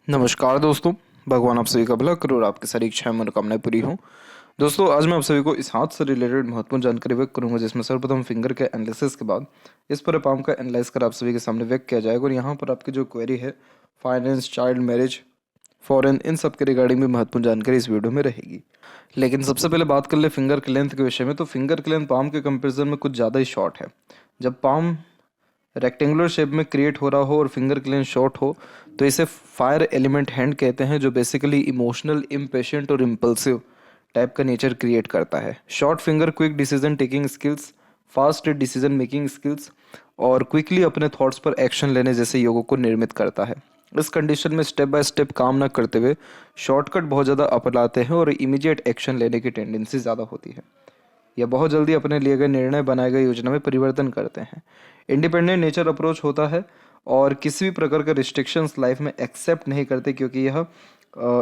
नमस्कार दोस्तों। भगवान आप सभी का भला करे और आपकी सारी इच्छाएं मनोकामनाएं पूरी हों। दोस्तों, आज मैं आप सभी को इस हाथ से रिलेटेड महत्वपूर्ण जानकारी व्यक्त करूंगा, जिसमें सर्वप्रथम फिंगर के एनालिसिस के बाद इस पर पाम का एनालाइज कर आप सभी के सामने व्यक्त किया जाएगा। और यहाँ पर आपकी जो क्वेरी है, फाइनेंस, चाइल्ड मैरिज, फॉरेन, इन सब के रिगार्डिंग भी महत्वपूर्ण जानकारी इस वीडियो में रहेगी। लेकिन सबसे पहले बात कर ले फिंगर के लेंथ के विषय में। तो फिंगर के लेंथ पाम के कंपेरिजन में कुछ ज़्यादा ही शॉर्ट है। जब पाम रेक्टेंगुलर शेप में क्रिएट हो रहा हो और फिंगर के लेंथ शॉर्ट हो, तो इसे फायर एलिमेंट हैंड कहते हैं, जो बेसिकली इमोशनल, इम्पेशेंट और इम्पल्सिव टाइप का नेचर क्रिएट करता है। Short finger quick decision taking skills, fast decision making skills और क्विकली अपने थॉट्स पर एक्शन लेने जैसे योगों को निर्मित करता है। इस कंडीशन में स्टेप बाय स्टेप काम न करते हुए शॉर्टकट बहुत ज़्यादा अपनाते हैं और इमीडिएट एक्शन लेने की टेंडेंसी ज़्यादा होती है। यह बहुत जल्दी अपने लिए गए निर्णय, बनाए गए योजना में परिवर्तन करते हैं। इंडिपेंडेंट नेचर अप्रोच होता है और किसी भी प्रकार का रिस्ट्रिक्शंस लाइफ में एक्सेप्ट नहीं करते, क्योंकि यह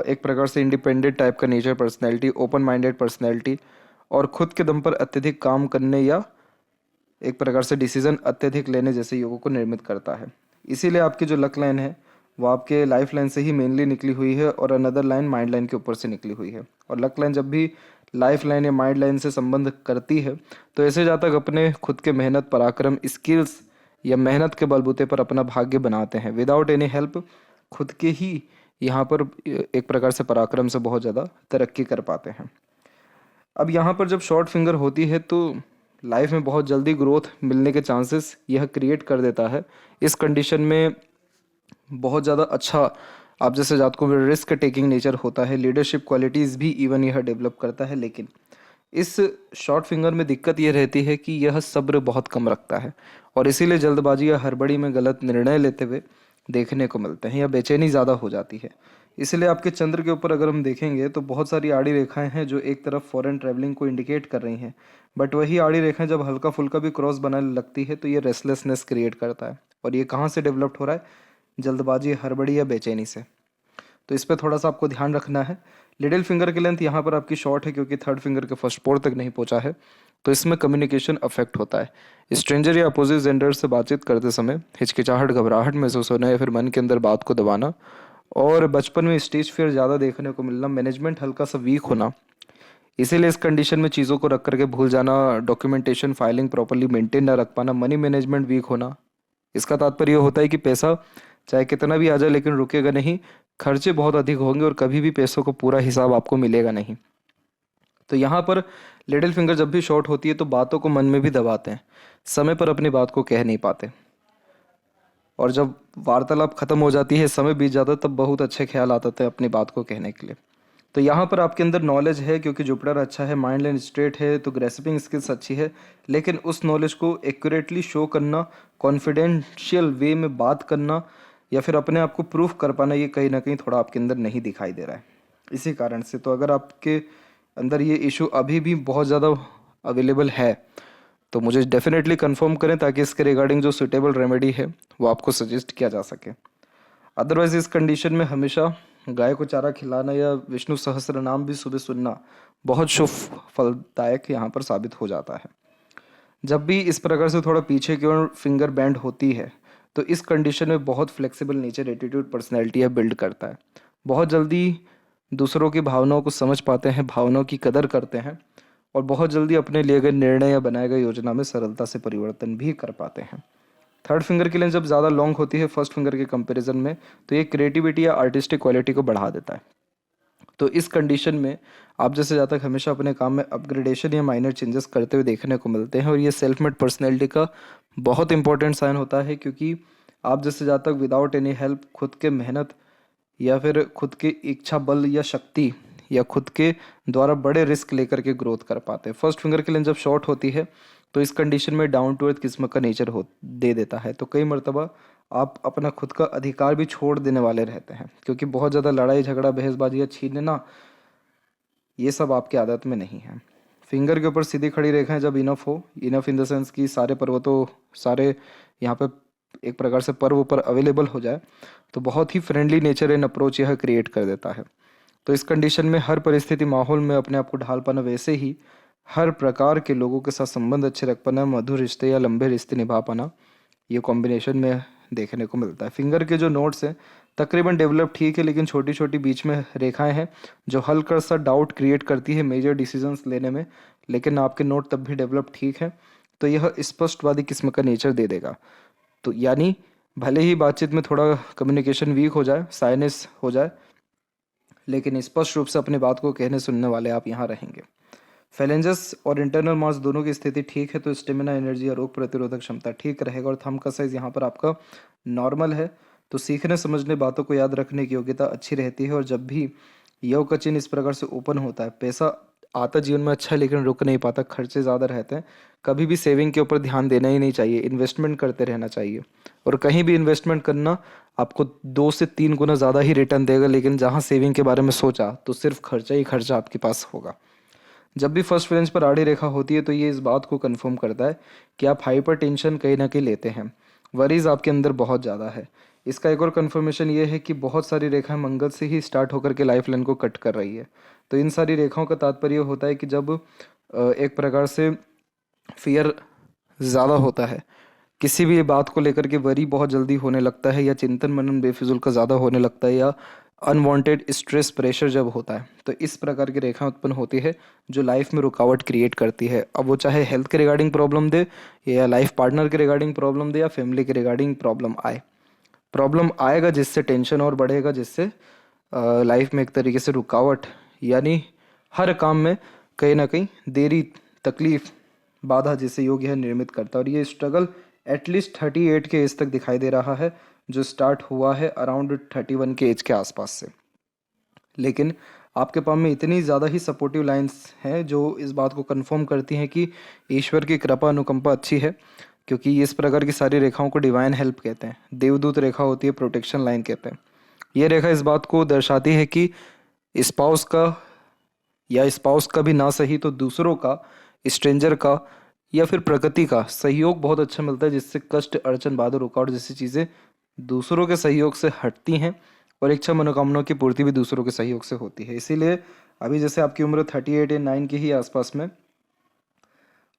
एक प्रकार से इंडिपेंडेंट टाइप का nature, personality, open minded personality और खुद के दम पर अत्यधिक काम करने या एक प्रकार से डिसीजन अत्यधिक लेने जैसे योगों को निर्मित करता है। इसीलिए आपकी जो लक लाइन है वो आपके लाइफ लाइन से ही मेनली निकली हुई है और अनदर लाइन माइंड लाइन के ऊपर से निकली हुई है। और लक लाइन जब भी लाइफ लाइन या माइंड लाइन से संबंध करती है तो ऐसे जातक अपने खुद के मेहनत, पराक्रम, स्किल्स या मेहनत के बलबूते पर अपना भाग्य बनाते हैं। विदाउट एनी हेल्प खुद के ही यहाँ पर एक प्रकार से पराक्रम से बहुत ज़्यादा तरक्की कर पाते हैं। अब यहाँ पर जब शॉर्ट फिंगर होती है तो लाइफ में बहुत जल्दी ग्रोथ मिलने के चांसेस यह क्रिएट कर देता है। इस कंडीशन में बहुत ज़्यादा अच्छा आप जैसे जातकों में रिस्क टेकिंग नेचर होता है, लीडरशिप क्वालिटीज़ भी इवन यह डेवलप करता है। लेकिन इस शॉर्ट फिंगर में दिक्कत यह रहती है कि यह सब्र बहुत कम रखता है और इसीलिए जल्दबाजी या हड़बड़ी में गलत निर्णय लेते हुए देखने को मिलते हैं या बेचैनी ज़्यादा हो जाती है। इसलिए आपके चंद्र के ऊपर अगर हम देखेंगे तो बहुत सारी आड़ी रेखाएं हैं जो एक तरफ फॉरेन ट्रैवलिंग को इंडिकेट कर रही हैं, बट वही आड़ी रेखाएं जब हल्का फुल्का भी क्रॉस बनाने लगती है तो ये रेस्टलेसनेस क्रिएट करता है। और ये कहाँ से डेवलप्ड हो रहा है? जल्दबाजी, हड़बड़ी या बेचैनी से। तो इस पर थोड़ा सा आपको ध्यान रखना है। लिटिल फिंगर की लेंथ यहाँ पर आपकी शॉर्ट है क्योंकि थर्ड फिंगर के फर्स्ट पोर तक नहीं पहुंचा है, तो इसमें कम्युनिकेशन अफेक्ट होता है। स्ट्रेंजर या अपोजिट जेंडर से बातचीत करते समय हिचकिचाहट, घबराहट महसूस होना या फिर मन के अंदर बात को दबाना और बचपन में स्टेज फियर ज़्यादा देखने को मिलना, मैनेजमेंट हल्का सा वीक होना। इसीलिए इस कंडीशन में चीज़ों को रख करके भूल जाना, डॉक्यूमेंटेशन फाइलिंग प्रॉपरली मेंटेन ना रख पाना, मनी मैनेजमेंट वीक होना। इसका तात्पर्य यह होता है कि पैसा चाहे कितना भी आ जाए लेकिन रुकेगा नहीं, खर्चे बहुत अधिक होंगे और कभी भी पैसों को पूरा हिसाब आपको मिलेगा नहीं। तो यहाँ पर लिटिल फिंगर जब भी शॉर्ट होती है तो बातों को मन में भी दबाते हैं, समय पर अपनी बात को कह नहीं पाते और जब वार्तालाप खत्म हो जाती है, समय बीत जाता है, तब बहुत अच्छे ख्याल आते थे अपनी बात को कहने के लिए। तो यहाँ पर आपके अंदर नॉलेज है क्योंकि जुपिटर अच्छा है, माइंड लाइन स्ट्रेट है, तो ग्रेस्पिंग स्किल्स अच्छी है। लेकिन उस नॉलेज को एक्यूरेटली शो करना, कॉन्फिडेंशियल वे में बात करना या फिर अपने आप को प्रूफ कर पाना, ये कहीं ना कहीं थोड़ा आपके अंदर नहीं दिखाई दे रहा है। इसी कारण से तो अगर आपके अंदर ये इशू अभी भी बहुत ज़्यादा अवेलेबल है तो मुझे डेफिनेटली कंफर्म करें ताकि इसके रिगार्डिंग जो सुटेबल रेमेडी है वो आपको सजेस्ट किया जा सके। अदरवाइज इस कंडीशन में हमेशा गाय को चारा खिलाना या विष्णु सहस्त्र नाम भी सुबह सुनना बहुत शुभ फलदायक यहाँ पर साबित हो जाता है। जब भी इस प्रकार से थोड़ा पीछे की ओर फिंगर बैंड होती है तो इस कंडीशन में बहुत फ्लेक्सिबल नेचर, एटीट्यूड, पर्सनैलिटी है बिल्ड करता है। बहुत जल्दी दूसरों की भावनाओं को समझ पाते हैं, भावनाओं की कदर करते हैं और बहुत जल्दी अपने लिए गए निर्णय या बनाए गए योजना में सरलता से परिवर्तन भी कर पाते हैं। थर्ड फिंगर की लेंथ जब ज़्यादा लॉन्ग होती है फर्स्ट फिंगर के कंपैरिजन में तो ये क्रिएटिविटी या आर्टिस्टिक क्वालिटी को बढ़ा देता है। तो इस कंडीशन में आप जैसे जातक हमेशा अपने काम में अपग्रेडेशन या माइनर चेंजेस करते हुए देखने को मिलते हैं और ये सेल्फ मेड पर्सनैलिटी का बहुत इंपॉर्टेंट साइन होता है, क्योंकि आप जैसे जातक विदाउट एनी हेल्प खुद के मेहनत या फिर खुद के इच्छा बल या शक्ति या खुद के द्वारा बड़े रिस्क लेकर के ग्रोथ कर पाते हैं। फर्स्ट फिंगर की लेंथ जब शॉर्ट होती है तो इस कंडीशन में डाउन टू अर्थ किस्म का नेचर हो दे देता है। तो कई मर्तबा आप अपना खुद का अधिकार भी छोड़ देने वाले रहते हैं, क्योंकि बहुत ज़्यादा लड़ाई झगड़ा, बहसबाजी या छीनना ये सब आपकी आदत में नहीं है। फिंगर के ऊपर सीधी खड़ी रेखाएं जब इनफ हो, इनफ इन द सेंस कि सारे पर्वतों, सारे यहाँ पे एक प्रकार से पर्व ऊपर अवेलेबल हो जाए, तो बहुत ही फ्रेंडली नेचर एंड अप्रोच यह क्रिएट कर देता है। तो इस कंडीशन में हर परिस्थिति, माहौल में अपने आप को ढाल पाना, वैसे ही हर प्रकार के लोगों के साथ संबंध अच्छे रख पाना, मधुर रिश्ते या लंबे रिश्ते निभा पाना, ये कॉम्बिनेशन में देखने को मिलता है। फिंगर के जो नोट्स हैं तकरीबन डेवलप ठीक है, लेकिन छोटी छोटी बीच में रेखाएं हैं जो हल्का सा डाउट क्रिएट करती है मेजर डिसीजंस लेने में। लेकिन आपके नोट तब भी डेवलप ठीक है, तो यह स्पष्टवादी किस्म का नेचर दे देगा। तो यानी भले ही बातचीत में थोड़ा कम्युनिकेशन वीक हो जाए, साइनेस हो जाए, लेकिन स्पष्ट रूप से अपनी बात को कहने सुनने वाले आप यहाँ रहेंगे। फेलेंजस और इंटरनल मास दोनों की स्थिति ठीक है, तो स्टेमिना, एनर्जी और रोग प्रतिरोधक क्षमता ठीक रहेगा। और थंब का साइज यहाँ पर आपका नॉर्मल है, तो सीखने समझने, बातों को याद रखने की योग्यता अच्छी रहती है। और जब भी यव का चिन्ह इस प्रकार से ओपन होता है, पैसा आता जीवन में अच्छा है लेकिन रुक नहीं पाता, खर्चे ज़्यादा रहते हैं। कभी भी सेविंग के ऊपर ध्यान देना ही नहीं चाहिए, इन्वेस्टमेंट करते रहना चाहिए। और कहीं भी इन्वेस्टमेंट करना आपको 2 से 3 गुना ज़्यादा ही रिटर्न देगा, लेकिन जहाँ सेविंग के बारे में सोचा तो सिर्फ खर्चा ही खर्चा आपके पास होगा। जब भी फर्स्ट फ्रेंच पर आड़ी रेखा होती है तो ये इस बात को कंफर्म करता है कि आप हाइपर टेंशन कहीं ना कहीं लेते हैं, वरीज आपके अंदर बहुत ज़्यादा है। इसका एक और कंफर्मेशन ये है कि बहुत सारी रेखाएं मंगल से ही स्टार्ट होकर के लाइफ लाइन को कट कर रही है। तो इन सारी रेखाओं का तात्पर्य होता है कि जब एक प्रकार से फियर ज़्यादा होता है, किसी भी बात को लेकर के वरी बहुत जल्दी होने लगता है, या चिंतन मनन बेफिजुल का ज़्यादा होने लगता है, या अनवांटेड स्ट्रेस प्रेशर जब होता है, तो इस प्रकार की रेखा उत्पन्न होती है जो लाइफ में रुकावट क्रिएट करती है। अब वो चाहे हेल्थ के रिगार्डिंग प्रॉब्लम दे, या लाइफ पार्टनर के रिगार्डिंग प्रॉब्लम दे, या फैमिली के रिगार्डिंग प्रॉब्लम आएगा, जिससे टेंशन और बढ़ेगा, जिससे लाइफ में एक तरीके से रुकावट, यानी हर काम में कहीं ना कहीं देरी, तकलीफ, बाधा जिसे योग यह निर्मित करता है। और ये स्ट्रगल एटलीस्ट 38 के एज तक दिखाई दे रहा है, जो स्टार्ट हुआ है अराउंड 31 के एज के आसपास से। लेकिन आपके पास में इतनी ज़्यादा ही सपोर्टिव लाइंस हैं जो इस बात को कंफर्म करती हैं कि ईश्वर की कृपा, अनुकंपा अच्छी है, क्योंकि इस प्रकार की सारी रेखाओं को डिवाइन हेल्प कहते हैं। देवदूत रेखा होती है, प्रोटेक्शन लाइन कहते हैं। ये रेखा इस बात को दर्शाती है कि स्पाउस का, या स्पाउस का भी ना सही तो दूसरों का, स्ट्रेंजर का, या फिर प्रकृति का सहयोग बहुत अच्छा मिलता है, जिससे कष्ट, अड़चन, बाधा, रुकावट जैसी चीज़ें दूसरों के सहयोग से हटती हैं। और इच्छा मनोकामनाओं की पूर्ति भी दूसरों के सहयोग से होती है। इसीलिए अभी जैसे आपकी उम्र 38 या 9 के ही आसपास में,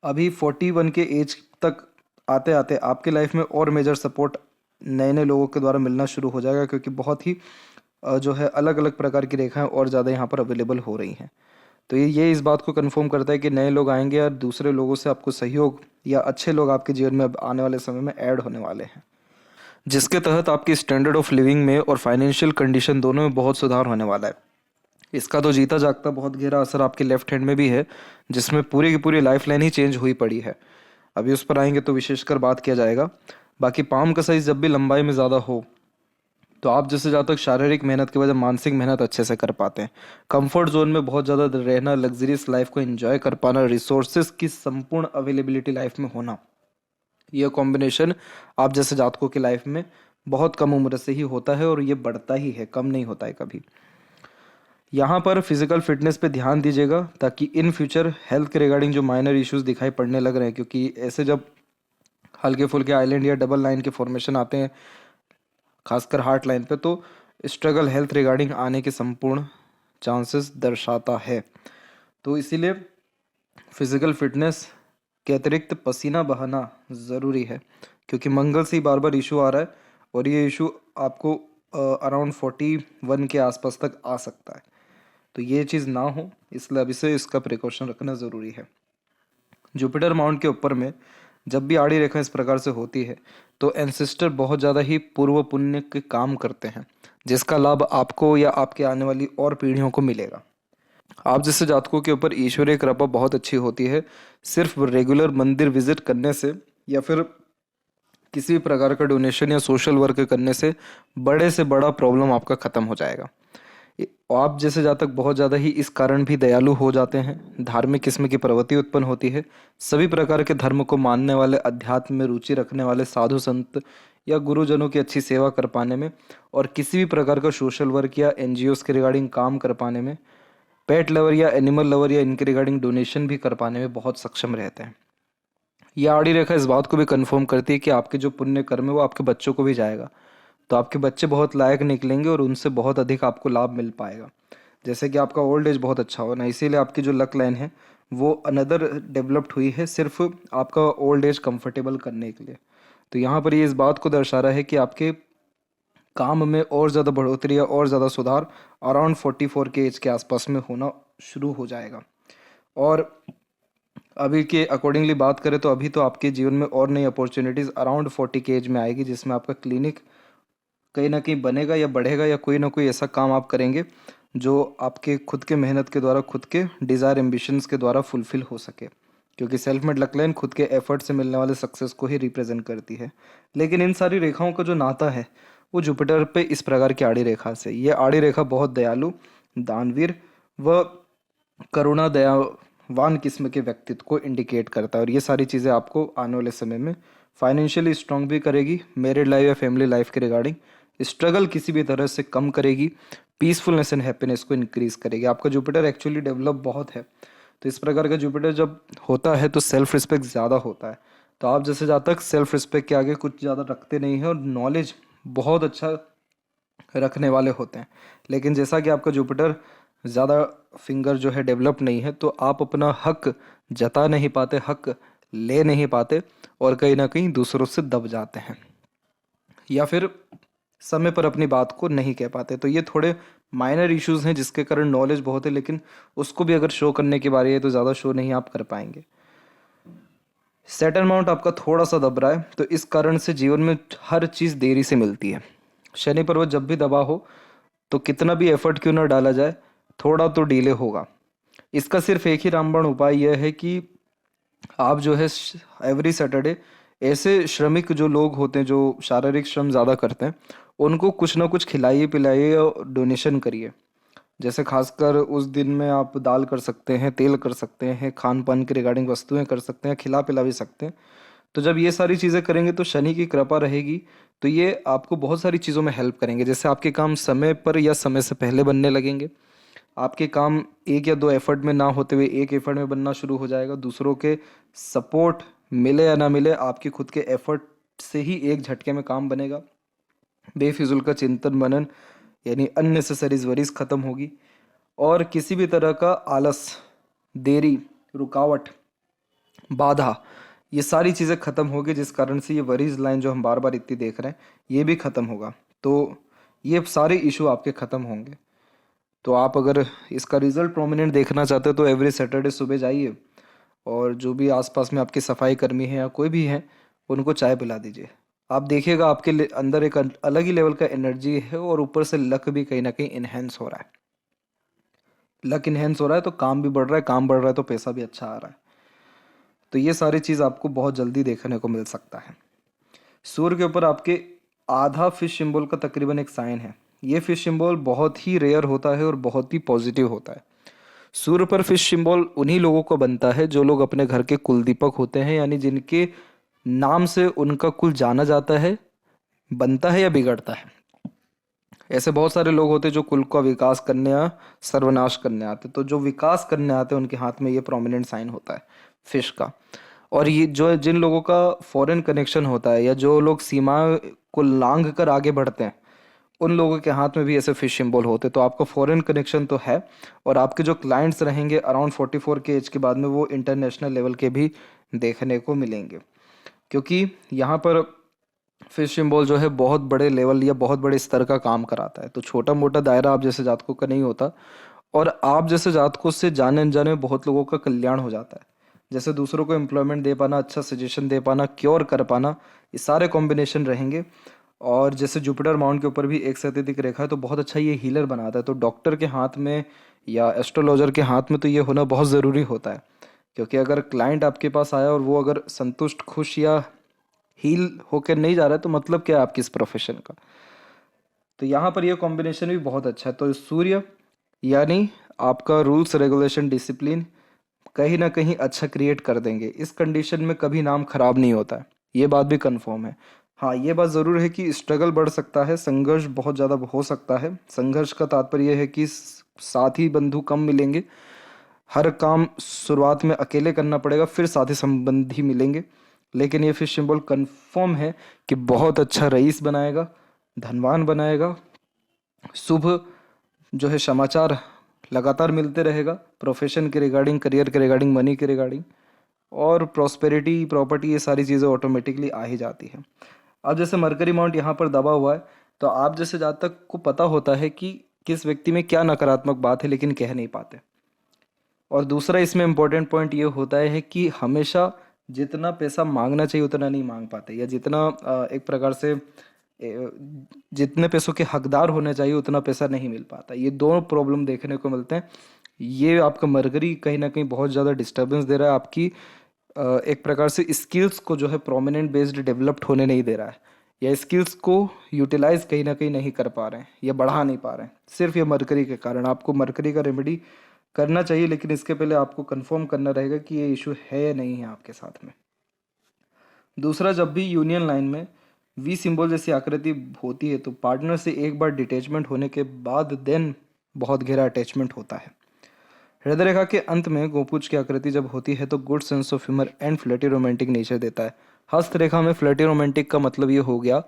अभी 41 के एज तक आते आते आपके लाइफ में और मेजर सपोर्ट नए नए लोगों के द्वारा मिलना शुरू हो जाएगा, क्योंकि बहुत ही जो है अलग अलग प्रकार की रेखाएं और ज़्यादा यहाँ पर अवेलेबल हो रही हैं। तो ये इस बात को कंफर्म करता है कि नए लोग आएंगे और दूसरे लोगों से आपको सहयोग, या अच्छे लोग आपके जीवन में अब आने वाले समय में ऐड होने वाले हैं, जिसके तहत आपकी स्टैंडर्ड ऑफ लिविंग में और फाइनेंशियल कंडीशन दोनों में बहुत सुधार होने वाला है। इसका तो जीता जागता बहुत गहरा असर आपके लेफ्ट हैंड में भी है, जिसमें पूरी की पूरी लाइफ लाइन ही चेंज हुई पड़ी है। अभी उस पर आएंगे तो विशेषकर बात किया जाएगा। बाकी पाम का साइज जब भी लंबाई में ज़्यादा हो, तो आप जैसे जहाँ तक शारीरिक मेहनत के बजाय मानसिक मेहनत अच्छे से कर पाते हैं। कंफर्ट जोन में बहुत ज़्यादा रहना, लग्जरियस लाइफ को एंजॉय कर पाना, रिसोर्सेज की संपूर्ण अवेलेबिलिटी लाइफ में होना, यह कॉम्बिनेशन आप जैसे जातकों की लाइफ में बहुत कम उम्र से ही होता है, और ये बढ़ता ही है, कम नहीं होता है कभी। यहाँ पर फिजिकल फिटनेस पे ध्यान दीजिएगा, ताकि इन फ्यूचर हेल्थ के रिगार्डिंग जो माइनर इश्यूज दिखाई पड़ने लग रहे हैं, क्योंकि ऐसे जब हल्के फुल्के आइलैंड या डबल लाइन के फॉर्मेशन आते हैं, खासकर हार्ट लाइन पे, तो स्ट्रगल हेल्थ रिगार्डिंग आने के संपूर्ण चांसेस दर्शाता है। तो इसीलिए फिजिकल फिटनेस के अतिरिक्त पसीना बहाना ज़रूरी है, क्योंकि मंगल से ही बार बार इशू आ रहा है, और ये इशू आपको अराउंड 41 के आसपास तक आ सकता है। तो ये चीज़ ना हो, इसलिए अभी से इसका प्रिकॉशन रखना ज़रूरी है। जुपिटर माउंट के ऊपर में जब भी आड़ी रेखा इस प्रकार से होती है, तो एंसेस्टर बहुत ज़्यादा ही पूर्व पुण्य के काम करते हैं, जिसका लाभ आपको या आपके आने वाली और पीढ़ियों को मिलेगा। आप जैसे जातकों के ऊपर ईश्वरीय कृपा बहुत अच्छी होती है। सिर्फ रेगुलर मंदिर विजिट करने से, या फिर किसी भी प्रकार का डोनेशन या सोशल वर्क करने से बड़ा प्रॉब्लम आपका ख़त्म हो जाएगा। आप जैसे जातक बहुत ज़्यादा ही इस कारण भी दयालु हो जाते हैं, धार्मिक किस्म की प्रवृत्ति उत्पन्न होती है। सभी प्रकार के धर्म को मानने वाले, अध्यात्म में रुचि रखने वाले साधु संत या गुरुजनों की अच्छी सेवा कर पाने में, और किसी भी प्रकार का सोशल वर्क या एनजीओस के रिगार्डिंग काम कर पाने में, पेट लवर या एनिमल लवर या इनके रिगार्डिंग डोनेशन भी कर पाने में बहुत सक्षम रहते हैं। यह आड़ी रेखा इस बात को भी कंफर्म करती है कि आपके जो पुण्य कर्म है वो आपके बच्चों को भी जाएगा, तो आपके बच्चे बहुत लायक निकलेंगे और उनसे बहुत अधिक आपको लाभ मिल पाएगा। जैसे कि आपका ओल्ड एज बहुत अच्छा हो ना, इसीलिए आपकी जो लक लाइन है वो अनदर डेवलप्ड हुई है, सिर्फ आपका ओल्ड एज कंफर्टेबल करने के लिए। तो यहाँ पर ये इस बात को दर्शा रहा है कि आपके काम में और ज़्यादा बढ़ोतरी या और ज़्यादा सुधार अराउंड 44 के एज के आसपास में होना शुरू हो जाएगा। और अभी के अकॉर्डिंगली बात करें तो अभी तो आपके जीवन में और नई अपॉर्चुनिटीज़ अराउंड 40 के एज में आएगी, जिसमें आपका क्लिनिक कहीं ना कहीं बनेगा या बढ़ेगा, या कोई ना कोई ऐसा काम आप करेंगे जो आपके खुद के मेहनत के द्वारा, खुद के डिज़ायर एम्बिशंस के द्वारा फुलफिल हो सके। क्योंकि सेल्फ मेड लक लाइन खुद के एफर्ट से मिलने वाले सक्सेस को ही रिप्रेजेंट करती है। लेकिन इन सारी रेखाओं का जो नाता है वो जुपिटर पे इस प्रकार की आड़ी रेखा से, ये आड़ी रेखा बहुत दयालु, दानवीर व करुणा दयावान किस्म के व्यक्तित्व को इंडिकेट करता है। और ये सारी चीज़ें आपको आने वाले समय में फाइनेंशियली स्ट्रांग भी करेगी, मैरिड लाइफ या फैमिली लाइफ के रिगार्डिंग स्ट्रगल किसी भी तरह से कम करेगी, पीसफुलनेस एंड हैप्पीनेस को इंक्रीज करेगी। आपका जुपिटर एक्चुअली डेवलप बहुत है, तो इस प्रकार का जुपिटर जब होता है तो सेल्फ रिस्पेक्ट ज़्यादा होता है। तो आप जैसे जातक सेल्फ रिस्पेक्ट के आगे कुछ ज़्यादा रखते नहीं हैं और नॉलेज बहुत अच्छा रखने वाले होते हैं। लेकिन जैसा कि आपका जुपिटर ज़्यादा फिंगर जो है डेवलप नहीं है, तो आप अपना हक जता नहीं पाते, हक ले नहीं पाते और कहीं ना कहीं दूसरों से दब जाते हैं, या फिर समय पर अपनी बात को नहीं कह पाते। तो ये थोड़े माइनर इश्यूज हैं जिसके कारण नॉलेज बहुत है, लेकिन उसको भी अगर शो करने की बारी है तो ज़्यादा शो नहीं आप कर पाएंगे। सेटल माउंट आपका थोड़ा सा दब रहा है, तो इस कारण से जीवन में हर चीज़ देरी से मिलती है। शनि पर्वत जब भी दबा हो तो कितना भी एफर्ट क्यों ना डाला जाए, थोड़ा तो डिले होगा। इसका सिर्फ एक ही रामबाण उपाय यह है कि आप जो है एवरी सैटरडे ऐसे श्रमिक जो लोग होते हैं जो शारीरिक श्रम ज़्यादा करते हैं, उनको कुछ ना कुछ खिलाइए पिलाइए और डोनेशन करिए। जैसे खासकर उस दिन में आप दाल कर सकते हैं, तेल कर सकते हैं, खान पान के रिगार्डिंग वस्तुएं कर सकते हैं, खिला पिला भी सकते हैं। तो जब ये सारी चीज़ें करेंगे तो शनि की कृपा रहेगी, तो ये आपको बहुत सारी चीज़ों में हेल्प करेंगे। जैसे आपके काम समय पर या समय से पहले बनने लगेंगे, आपके काम एक या दो एफर्ट में ना होते हुए एक एफर्ट में बनना शुरू हो जाएगा। दूसरों के सपोर्ट मिले या ना मिले, आपके खुद के एफर्ट से ही एक झटके में काम बनेगा। बेफिजुल का चिंतन मनन यानी अननेसेसरीज वरीज खत्म होगी, और किसी भी तरह का आलस, देरी, रुकावट, बाधा, ये सारी चीज़ें खत्म होगी, जिस कारण से ये वरीज लाइन जो हम बार बार इतनी देख रहे हैं ये भी खत्म होगा। तो ये सारे इशू आपके खत्म होंगे। तो आप अगर इसका रिजल्ट प्रोमिनेंट देखना चाहते हो तो एवरी सैटरडे सुबह जाइए और जो भी आसपास में आपके सफाई कर्मी हैं या कोई भी हैं उनको चाय पिला दीजिए। आप देखिएगा आपके अंदर एक अलग ही लेवल का एनर्जी है, और ऊपर से लक भी कहीं ना कहीं इन्हेंस हो रहा है। लक इन्हेंस हो रहा है तो काम भी बढ़ रहा है, काम बढ़ रहा है तो पैसा भी अच्छा आ रहा है। तो ये सारी चीज़ आपको बहुत जल्दी देखने को मिल सकता है। सूर्य के ऊपर आपके आधा फिश सिंबल का तकरीबन एक साइन है। ये फिश सिंबल बहुत ही रेयर होता है और बहुत ही पॉजिटिव होता है। सूर्य पर फिश सिंबल उन्हीं लोगों को बनता है जो लोग अपने घर के कुलदीपक होते हैं, यानी जिनके नाम से उनका कुल जाना जाता है, बनता है या बिगड़ता है। ऐसे बहुत सारे लोग होते हैं जो कुल का विकास करने या सर्वनाश करने आते, तो जो विकास करने आते हैं उनके हाथ में ये प्रोमिनेंट साइन होता है फिश का। और ये जो जिन लोगों का फॉरेन कनेक्शन होता है या जो लोग सीमा को लांघ कर आगे बढ़ते हैं, उन लोगों के हाथ में भी ऐसे फिश सिंबल होते हैं। तो आपका फॉरेन कनेक्शन तो है, और आपके जो क्लाइंट्स रहेंगे अराउंड 44 के एज के बाद में वो इंटरनेशनल लेवल के भी देखने को मिलेंगे, क्योंकि यहाँ पर फिश सिंबल जो है बहुत बड़े लेवल या बहुत बड़े स्तर का काम कराता है। तो छोटा मोटा दायरा आप जैसे जातकों का नहीं होता, और आप जैसे जातकों से जाने अनजाने में बहुत लोगों का कल्याण हो जाता है। जैसे दूसरों को एम्प्लॉयमेंट दे पाना, अच्छा सजेशन दे पाना, क्योर कर पाना, ये सारे कॉम्बिनेशन रहेंगे। और जैसे जुपिटर माउंट के ऊपर भी एक सतैतिक रेखा है, तो बहुत अच्छा ये हीलर बनाता है। तो डॉक्टर के हाथ में या एस्ट्रोलॉजर के हाथ में तो ये होना बहुत ज़रूरी होता है, क्योंकि अगर क्लाइंट आपके पास आया और वो अगर संतुष्ट, खुश या हील होकर नहीं जा रहा है, तो मतलब क्या है आपकी इस प्रोफेशन का। तो यहाँ पर ये कॉम्बिनेशन भी बहुत अच्छा है। तो सूर्य यानी आपका रूल्स रेगुलेशन डिसिप्लिन कहीं ना कहीं अच्छा क्रिएट कर देंगे। इस कंडीशन में कभी नाम खराब नहीं होता है, ये बात भी कंफर्म है। हाँ, ये बात ज़रूर है कि स्ट्रगल बढ़ सकता है, संघर्ष बहुत ज़्यादा हो सकता है। संघर्ष का तात्पर्य है कि साथी बंधु कम मिलेंगे, हर काम शुरुआत में अकेले करना पड़ेगा, फिर साथी संबंधी मिलेंगे। लेकिन ये फिश सिंबल कंफर्म है कि बहुत अच्छा रईस बनाएगा, धनवान बनाएगा, शुभ जो है समाचार लगातार मिलते रहेगा, प्रोफेशन के रिगार्डिंग, करियर के रिगार्डिंग, मनी के रिगार्डिंग, और प्रॉस्पेरिटी, प्रॉपर्टी, ये सारी चीज़ें ऑटोमेटिकली आ ही जाती हैं। अब जैसे मरकरी माउंट यहाँ पर दबा हुआ है, तो आप जैसे जातक को पता होता है कि किस व्यक्ति में क्या नकारात्मक बात है लेकिन कह नहीं पाते। और दूसरा इसमें इम्पोर्टेंट पॉइंट ये होता है कि हमेशा जितना पैसा मांगना चाहिए उतना नहीं मांग पाते, या जितना एक प्रकार से जितने पैसों के हकदार होने चाहिए उतना पैसा नहीं मिल पाता। ये दोनों प्रॉब्लम देखने को मिलते हैं। ये आपका मरकरी कहीं ना कहीं बहुत ज़्यादा डिस्टर्बेंस दे रहा है, आपकी एक प्रकार से स्किल्स को जो है प्रोमिनेंट बेस्ड डेवलप्ड होने नहीं दे रहा है, या स्किल्स को यूटिलाइज कहीं ना कहीं नहीं कर पा रहे हैं या बढ़ा नहीं पा रहे हैं, सिर्फ ये मरकरी के कारण। आपको मरकरी का रेमेडी करना चाहिए, लेकिन इसके पहले आपको कंफर्म करना रहेगा कि ये इशू है या नहीं है आपके साथ में। दूसरा, जब भी यूनियन लाइन में वी सिंबल जैसी आकृति होती है तो पार्टनर से एक बार डिटैचमेंट होने के बाद देन बहुत गहरा अटैचमेंट होता है। हृदय रेखा के अंत में गोपूज की आकृति जब होती है तो good sense of humour and flirty romantic nature देता है। हस्त रेखा में फ्लर्टी रोमांटिक का मतलब ये हो गया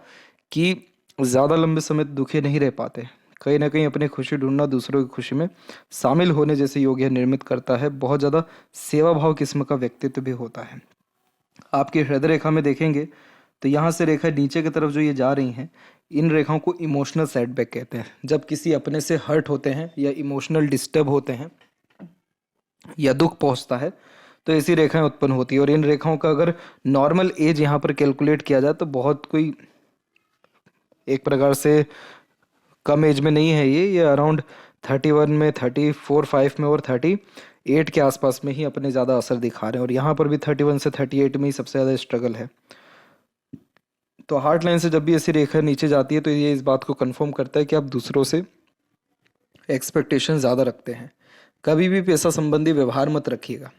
कि ज़्यादा लंबे समय दुखी नहीं रह पाते, कहीं ना कहीं अपनी खुशी ढूंढना, दूसरों की खुशी में शामिल होने जैसे योग यह निर्मित करता है। बहुत ज़्यादा सेवा भाव किस्म का व्यक्तित्व भी होता है। आपकी हृदय रेखा में देखेंगे तो यहाँ से रेखा नीचे की तरफ जो ये जा रही हैं, इन रेखाओं को इमोशनल सेटबैक कहते हैं। जब किसी अपने से हर्ट होते हैं या इमोशनल डिस्टर्ब होते हैं या दुख पहुंचता है तो ऐसी रेखाएं उत्पन्न होती है। और इन रेखाओं का अगर नॉर्मल एज यहाँ पर कैलकुलेट किया जाए तो बहुत कोई एक प्रकार से कम एज में नहीं है। ये अराउंड 31 में, 34-5 में और 38 के आसपास में ही अपने ज़्यादा असर दिखा रहे हैं। और यहाँ पर भी 31 से 38 में ही सबसे ज़्यादा स्ट्रगल है। तो हार्ट लाइन से जब भी ऐसी रेखा नीचे जाती है तो ये इस बात को कंफर्म करता है कि आप दूसरों से एक्सपेक्टेशन ज़्यादा रखते हैं। कभी भी पैसा संबंधी व्यवहार मत रखिएगा,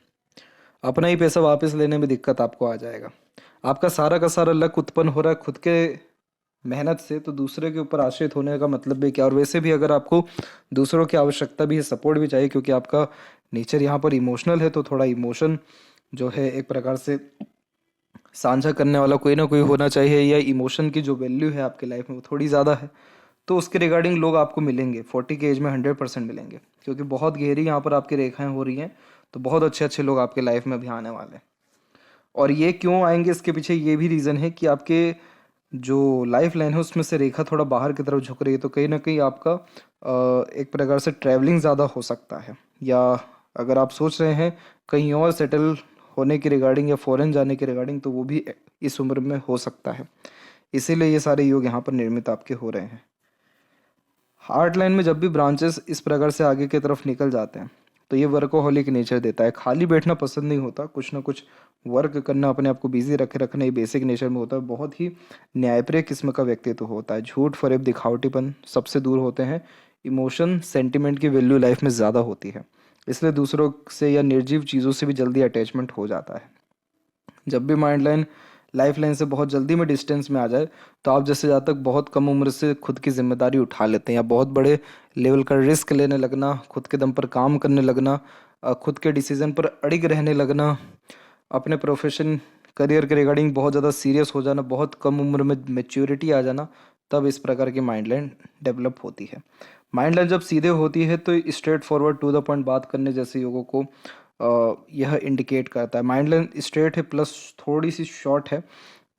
अपना ही पैसा वापस लेने में दिक्कत आपको आ जाएगा। आपका सारा का सारा लक उत्पन्न हो रहा है खुद के मेहनत से, तो दूसरे के ऊपर आश्रित होने का मतलब भी क्या। और वैसे भी अगर आपको दूसरों की आवश्यकता भी है, सपोर्ट भी चाहिए, क्योंकि आपका नेचर यहाँ पर इमोशनल है, तो थोड़ा इमोशन जो है एक प्रकार से साझा करने वाला कोई ना कोई होना चाहिए, या इमोशन की जो वैल्यू है आपके लाइफ में वो थोड़ी ज़्यादा है, तो उसके रिगार्डिंग लोग आपको मिलेंगे। 40 के एज में 100% मिलेंगे, क्योंकि बहुत गहरी यहाँ पर आपकी रेखाएं हो रही हैं। तो बहुत अच्छे अच्छे लोग आपके लाइफ में अभी आने वाले हैं। और ये क्यों आएंगे, इसके पीछे ये भी रीज़न है कि आपके जो लाइफ लाइन है उसमें से रेखा थोड़ा बाहर की तरफ झुक रही है, तो कहीं ना कहीं आपका एक प्रकार से ट्रैवलिंग ज़्यादा हो सकता है। या अगर आप सोच रहे हैं कहीं और सेटल होने की रिगार्डिंग या फॉरेन जाने की रिगार्डिंग, तो वो भी इस उम्र में हो सकता है। इसीलिए ये सारे योग यहाँ पर निर्मित आपके हो रहे हैं। हार्ट लाइन में जब भी ब्रांचेस इस प्रकार से आगे की तरफ निकल जाते हैं तो ये वर्कोहॉलिक नेचर देता है। खाली बैठना पसंद नहीं होता, कुछ ना कुछ वर्क करना, अपने आप को बिजी रखना ये बेसिक नेचर में होता है। बहुत ही न्यायप्रिय किस्म का व्यक्तित्व होता है। झूठ, फरेब, दिखावटीपन सबसे दूर होते हैं। इमोशन, सेंटिमेंट की वैल्यू लाइफ में ज़्यादा होती है, इसलिए दूसरों से या निर्जीव चीज़ों से भी जल्दी अटैचमेंट हो जाता है। जब भी माइंड लाइन लाइफ लाइन से बहुत जल्दी में डिस्टेंस में आ जाए तो आप जैसे जातक बहुत कम उम्र से खुद की जिम्मेदारी उठा लेते हैं, या बहुत बड़े लेवल का रिस्क लेने लगना, खुद के दम पर काम करने लगना, खुद के डिसीजन पर अड़िग रहने लगना, अपने प्रोफेशन करियर के रिगार्डिंग बहुत ज़्यादा सीरियस हो जाना, बहुत कम उम्र में मैच्योरिटी आ जाना, तब इस प्रकार की माइंड लाइन डेवलप होती है। माइंड लाइन जब सीधे होती है तो straight forward to the point बात करने जैसे योगों को यह इंडिकेट करता है। माइंड लाइन स्ट्रेट है प्लस थोड़ी सी शॉर्ट है,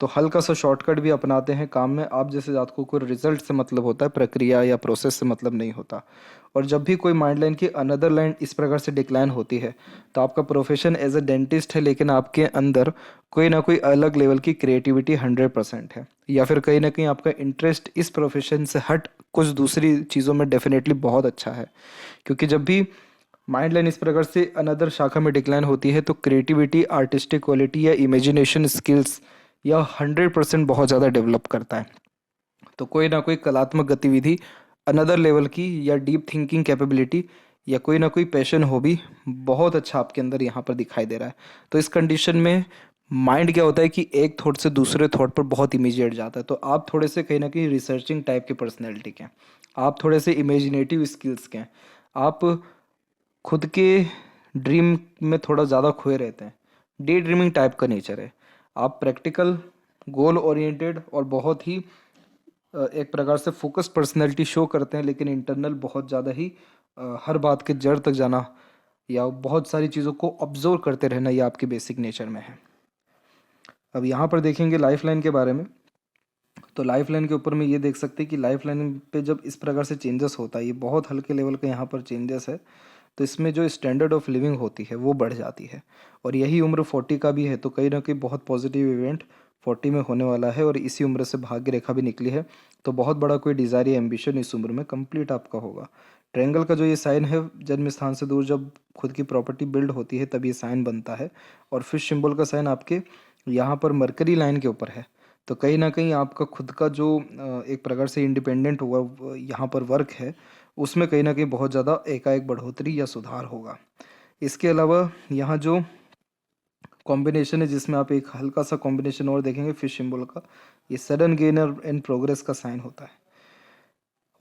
तो हल्का सा शॉर्टकट भी अपनाते हैं काम में। आप जैसे जातकों को रिजल्ट से मतलब होता है, प्रक्रिया या प्रोसेस से मतलब नहीं होता। और जब भी कोई माइंड लाइन की अनदर लाइन इस प्रकार से डिक्लाइन होती है तो आपका प्रोफेशन एज अ डेंटिस्ट है, लेकिन आपके अंदर कोई ना कोई अलग लेवल की क्रिएटिविटी 100% है, या फिर कहीं ना कहीं आपका इंटरेस्ट इस प्रोफेशन से हट कुछ दूसरी चीज़ों में डेफिनेटली बहुत अच्छा है। क्योंकि जब भी माइंड लाइन इस प्रकार से अनदर शाखा में डिक्लाइन होती है तो क्रिएटिविटी, आर्टिस्टिक क्वालिटी या इमेजिनेशन स्किल्स या 100% बहुत ज़्यादा डेवलप करता है। तो कोई ना कोई कलात्मक गतिविधि अनदर लेवल की, या डीप थिंकिंग कैपेबिलिटी, या कोई ना कोई पैशन हॉबी बहुत अच्छा आपके अंदर यहाँ पर दिखाई दे रहा है। तो इस कंडीशन में माइंड क्या होता है कि एक थॉट से दूसरे थॉट पर बहुत इमीडिएट जाता है। तो आप थोड़े से कहीं ना कहीं रिसर्चिंग टाइप के पर्सनैलिटी के हैं, आप थोड़े से इमेजिनेटिव स्किल्स के हैं, आप खुद के ड्रीम में थोड़ा ज़्यादा खोए रहते हैं। डे ड्रीमिंग टाइप का नेचर है। आप प्रैक्टिकल, गोल ओरिएंटेड और बहुत ही एक प्रकार से फोकस पर्सनैलिटी शो करते हैं, लेकिन इंटरनल बहुत ज़्यादा ही हर बात के जड़ तक जाना या बहुत सारी चीज़ों को ऑब्जर्व करते रहना, ये आपके बेसिक नेचर में है। अब यहाँ पर देखेंगे लाइफ लाइन के बारे में। तो तो लाइफ लाइन के ऊपर में ये देख सकते हैं कि लाइफ लाइन पे जब इस प्रकार से चेंजेस होता है, ये बहुत हल्के लेवल का यहाँ पर चेंजेस है, तो इसमें जो स्टैंडर्ड ऑफ लिविंग होती है वो बढ़ जाती है। और यही उम्र 40 का भी है, तो कहीं ना कहीं बहुत पॉजिटिव इवेंट 40 में होने वाला है। और इसी उम्र से भाग्य रेखा भी निकली है, तो बहुत बड़ा कोई डिज़ायर या एम्बिशन इस उम्र में कंप्लीट आपका होगा। ट्रायंगल का जो ये साइन है, जन्म स्थान से दूर जब खुद की प्रॉपर्टी बिल्ड होती है तब ये साइन बनता है। और फिश सिंबल का साइन आपके यहाँ पर मरकरी लाइन के ऊपर है, तो कहीं ना कहीं आपका खुद का जो एक प्रकार से इंडिपेंडेंट हुआ यहाँ पर वर्क है, उसमें कहीं ना कहीं बहुत ज़्यादा एकाएक बढ़ोतरी या सुधार होगा। इसके अलावा यहाँ जो कॉम्बिनेशन है, जिसमें आप एक हल्का सा कॉम्बिनेशन और देखेंगे फिश सिंबल का, ये सडन गेनर एंड प्रोग्रेस का साइन होता है।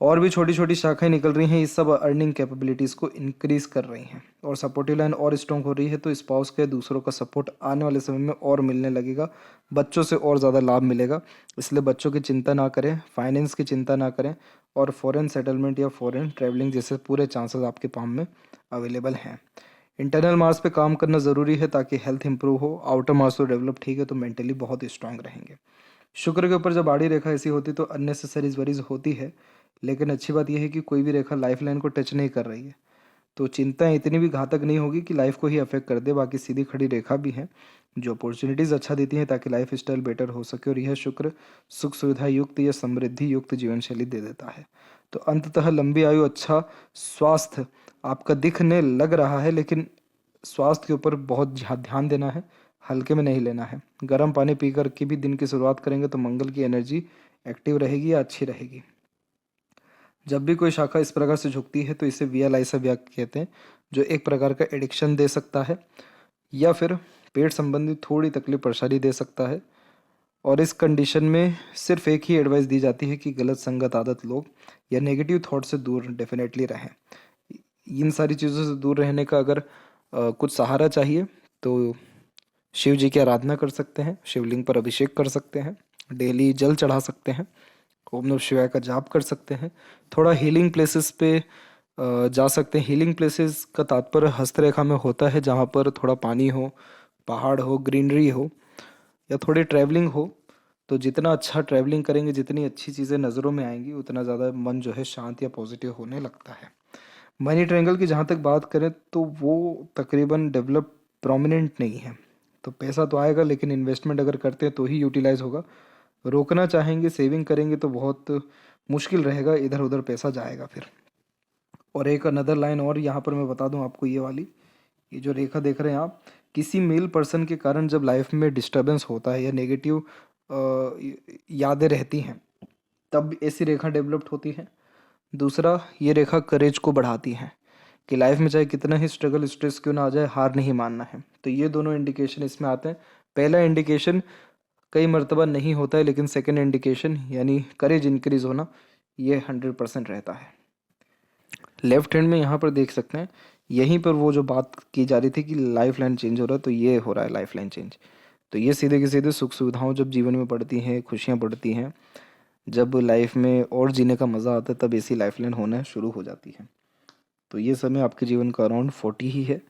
और भी छोटी छोटी शाखाएं निकल रही हैं, ये सब अर्निंग कैपेबिलिटीज़ को इंक्रीज कर रही हैं। और सपोर्टिव लाइन और स्ट्रॉन्ग हो रही है, तो स्पाउस के दूसरों का सपोर्ट आने वाले समय में और मिलने लगेगा, बच्चों से और ज़्यादा लाभ मिलेगा। इसलिए बच्चों की चिंता ना करें, फाइनेंस की चिंता ना करें, और फॉरेन सेटलमेंट या फॉरेन ट्रैवलिंग जैसे पूरे चांसेस आपके पाम में अवेलेबल हैं। इंटरनल मार्स पे काम करना ज़रूरी है ताकि हेल्थ इंप्रूव हो। आउटर मार्स तो डेवलप ठीक है, तो मेंटली बहुत स्ट्रांग रहेंगे। शुक्र के ऊपर जब आड़ी रेखा ऐसी होती तो अननेसेसरीज वरीज होती है, लेकिन अच्छी बात यह है कि कोई भी रेखा लाइफ लाइन को टच नहीं कर रही है, तो चिंताएं इतनी भी घातक नहीं होगी कि लाइफ को ही अफेक्ट कर दे। बाकी सीधी खड़ी रेखा भी है जो अपॉर्चुनिटीज़ अच्छा देती हैं ताकि लाइफ स्टाइल बेटर हो सके, और यह शुक्र सुख सुविधा युक्त या समृद्धि युक्त जीवन शैली दे देता है। तो अंततः लंबी आयु, अच्छा स्वास्थ्य आपका दिखने लग रहा है, लेकिन स्वास्थ्य के ऊपर बहुत ध्यान देना है, हल्के में नहीं लेना है। गर्म पानी पी कर के भी दिन की शुरुआत करेंगे तो मंगल की एनर्जी एक्टिव रहेगी या अच्छी रहेगी। जब भी कोई शाखा इस प्रकार से झुकती है तो इसे VLI से व्याख्या कहते हैं, जो एक प्रकार का एडिक्शन दे सकता है या फिर पेट संबंधी थोड़ी तकलीफ परेशानी दे सकता है। और इस कंडीशन में सिर्फ एक ही एडवाइस दी जाती है कि गलत संगत, आदत, लोग या नेगेटिव थॉट से दूर डेफिनेटली रहें। इन सारी चीज़ों से दूर रहने का अगर कुछ सहारा चाहिए तो शिव जी की आराधना कर सकते हैं, शिवलिंग पर अभिषेक कर सकते हैं, डेली जल चढ़ा सकते हैं, ओम नमः शिवाय का जाप कर सकते हैं, थोड़ा हीलिंग प्लेसेस पे जा सकते हैं। हीलिंग प्लेसेस का तात्पर्य हस्तरेखा में होता है जहाँ पर थोड़ा पानी हो, पहाड़ हो, ग्रीनरी हो, या थोड़ी ट्रैवलिंग हो। तो जितना अच्छा ट्रैवलिंग करेंगे, जितनी अच्छी चीज़ें नज़रों में आएंगी, उतना ज़्यादा मन जो है शांत या पॉजिटिव होने लगता है। मनी ट्रायंगल की जहाँ तक बात करें तो वो तकरीबन डेवलप प्रोमिनेंट नहीं है, तो पैसा तो आएगा लेकिन इन्वेस्टमेंट अगर करते हैं तो ही यूटिलाइज होगा। रोकना चाहेंगे, सेविंग करेंगे तो बहुत मुश्किल रहेगा, इधर उधर पैसा जाएगा फिर। और एक अनदर लाइन और यहाँ पर मैं बता दूँ आपको, ये वाली, ये जो रेखा देख रहे हैं आप, किसी मेल पर्सन के कारण जब लाइफ में डिस्टर्बेंस होता है या नेगेटिव यादें रहती हैं, तब ऐसी रेखा डेवलप्ड होती है। दूसरा, ये रेखा करेज को बढ़ाती है कि लाइफ में चाहे कितना ही स्ट्रगल, स्ट्रेस क्यों ना आ जाए, हार नहीं मानना है। तो ये दोनों इंडिकेशन इसमें आते हैं। पहला इंडिकेशन कई मर्तबा नहीं होता है, लेकिन सेकंड इंडिकेशन यानी करेज इंक्रीज होना, ये 100% रहता है। लेफ्ट हैंड में यहाँ पर देख सकते हैं, यहीं पर वो जो बात की जा रही थी कि लाइफ लाइन चेंज हो रहा है, तो ये हो रहा है लाइफ लाइन चेंज। तो ये सीधे के सीधे सुख सुविधाओं जब जीवन में बढ़ती हैं, खुशियाँ बढ़ती हैं, जब लाइफ में और जीने का मज़ा आता है, तब ऐसी लाइफ लाइन होना शुरू हो जाती है। तो ये समय आपके जीवन का अराउंड 40 ही है।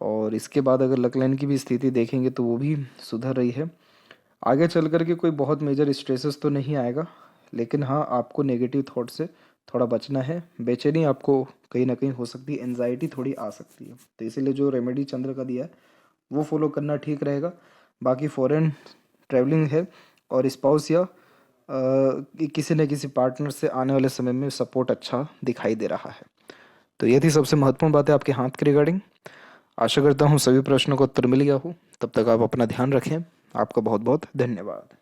और इसके बाद अगर लक लाइन की भी स्थिति देखेंगे तो वो भी सुधर रही है। आगे चल कर के कोई बहुत मेजर स्ट्रेसेस तो नहीं आएगा, लेकिन हाँ, आपको नेगेटिव थॉट से थोड़ा बचना है। बेचैनी आपको कहीं ना कहीं हो सकती है, एनजाइटी थोड़ी आ सकती है, तो इसीलिए जो रेमेडी चंद्र का दिया है वो फॉलो करना ठीक रहेगा। बाकी फॉरेन ट्रैवलिंग है और स्पाउस या किसी न किसी पार्टनर से आने वाले समय में सपोर्ट अच्छा दिखाई दे रहा है। तो ये थी सबसे महत्वपूर्ण बातें आपके हाथ के रिगार्डिंग। आशा करता हूँ सभी प्रश्नों का उत्तर मिल गया हो। तब तक आप अपना ध्यान रखें। आपका बहुत बहुत धन्यवाद।